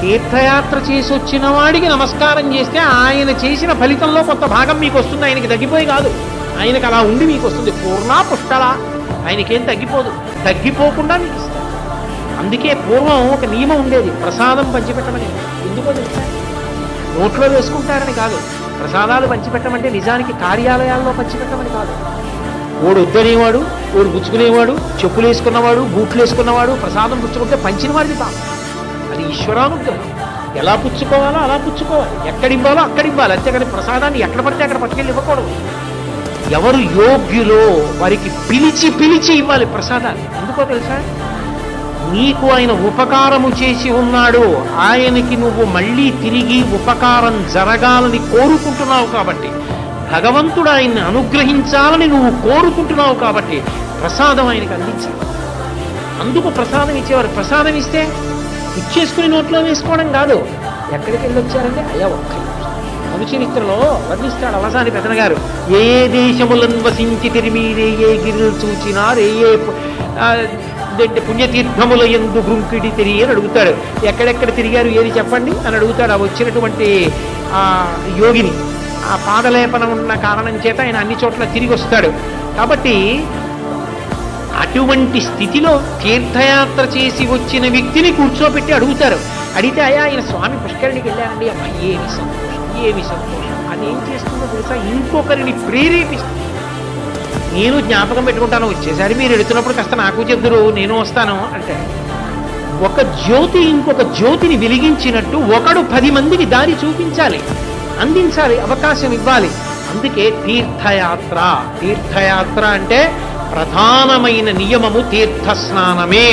తీర్థయాత్ర చేసి వచ్చిన వాడికి నమస్కారం చేస్తే ఆయన చేసిన ఫలితంలో కొంత భాగం మీకు వస్తుంది. ఆయనకి తగ్గిపోయి కాదు, ఆయనకి అలా ఉండి మీకు వస్తుంది. పూర్ణ పుష్కళ, ఆయనకేం తగ్గిపోదు, తగ్గిపోకుండా మీకు ఇస్తారు. అందుకే పూర్వం ఒక నియమం ఉండేది, ప్రసాదం పంచిపెట్టమని. ఎందుకో తెలుసా? నోట్లో వేసుకుంటారని కాదు. ప్రసాదాలు పంచిపెట్టమంటే నిజానికి కార్యాలయాల్లో పంచిపెట్టమని కాదు. ఓడు వద్దనేవాడు, ఓడు పుచ్చుకునేవాడు, చెప్పులు వేసుకున్నవాడు, బూట్లు వేసుకున్నవాడు ప్రసాదం పుచ్చుకుంటే పంచిన వాడిది పాపం. అది ఈశ్వరానుగ్రహం. ఎలా పుచ్చుకోవాలో అలా పుచ్చుకోవాలి, ఎక్కడివ్వాలో అక్కడివ్వాలి. అంతేకాని ప్రసాదాన్ని ఎక్కడ పడితే అక్కడ పట్టుకెళ్ళి ఇవ్వకూడదు. ఎవరు యోగ్యులో వారికి పిలిచి పిలిచి ఇవ్వాలి ప్రసాదాన్ని. ఎందుకో తెలుసా? నీకు ఆయన ఉపకారము చేసి ఉన్నాడు, ఆయనకి నువ్వు మళ్ళీ తిరిగి ఉపకారం జరగాలని కోరుకుంటున్నావు కాబట్టి, భగవంతుడు ఆయన్ని అనుగ్రహించాలని నువ్వు కోరుకుంటున్నావు కాబట్టి ప్రసాదం ఆయనకు అందించాలి. అందుకు ప్రసాదం ఇచ్చేవారు. ప్రసాదం ఇస్తే ఇచ్చేసుకుని నోట్లో వేసుకోవడం కాదు. ఎక్కడికి వెళ్ళి వచ్చారంటే అయ్యా ఒక్క మనుచరిత్రలో వర్ణిస్తాడు అవసాని పెదన గారు. ఏ దేశములను వసించి తిరిమీరే ఏ గిరులు చూచినారు, ఏ పుణ్యతీర్థముల ఎందు గుంకిడి తిరిగి అని అడుగుతాడు. ఎక్కడెక్కడ తిరిగారు ఏది చెప్పండి అని అడుగుతాడు. ఆ వచ్చినటువంటి ఆ యోగిని. ఆ పాదలేపనం ఉన్న కారణం చేత ఆయన అన్ని చోట్ల తిరిగి వస్తాడు. కాబట్టి అటువంటి స్థితిలో తీర్థయాత్ర చేసి వచ్చిన వ్యక్తిని కూర్చోబెట్టి అడుగుతారు. అడిగితే అయ్యా ఆయన స్వామి పుష్కరిణికి వెళ్ళారండి. అమ్మా ఏమి సంతోషం, ఏమి సంతోషం. అది ఏం చేస్తుందో తెలుసా? ఇంకొకరిని ప్రేరేపిస్తుంది. నేను జ్ఞాపకం పెట్టుకుంటాను, వచ్చేసారి మీరు ఎడుతున్నప్పుడు కాస్త నాకు చెప్దురు, నేను వస్తాను అంటే. ఒక జ్యోతి ఇంకొక జ్యోతిని వెలిగించినట్టు ఒకడు 10 మందికి దారి చూపించాలి, అందించాలి, అవకాశం ఇవ్వాలి. అందుకే తీర్థయాత్ర. తీర్థయాత్ర అంటే ప్రధానమైన నియమము తీర్థ స్నానమే.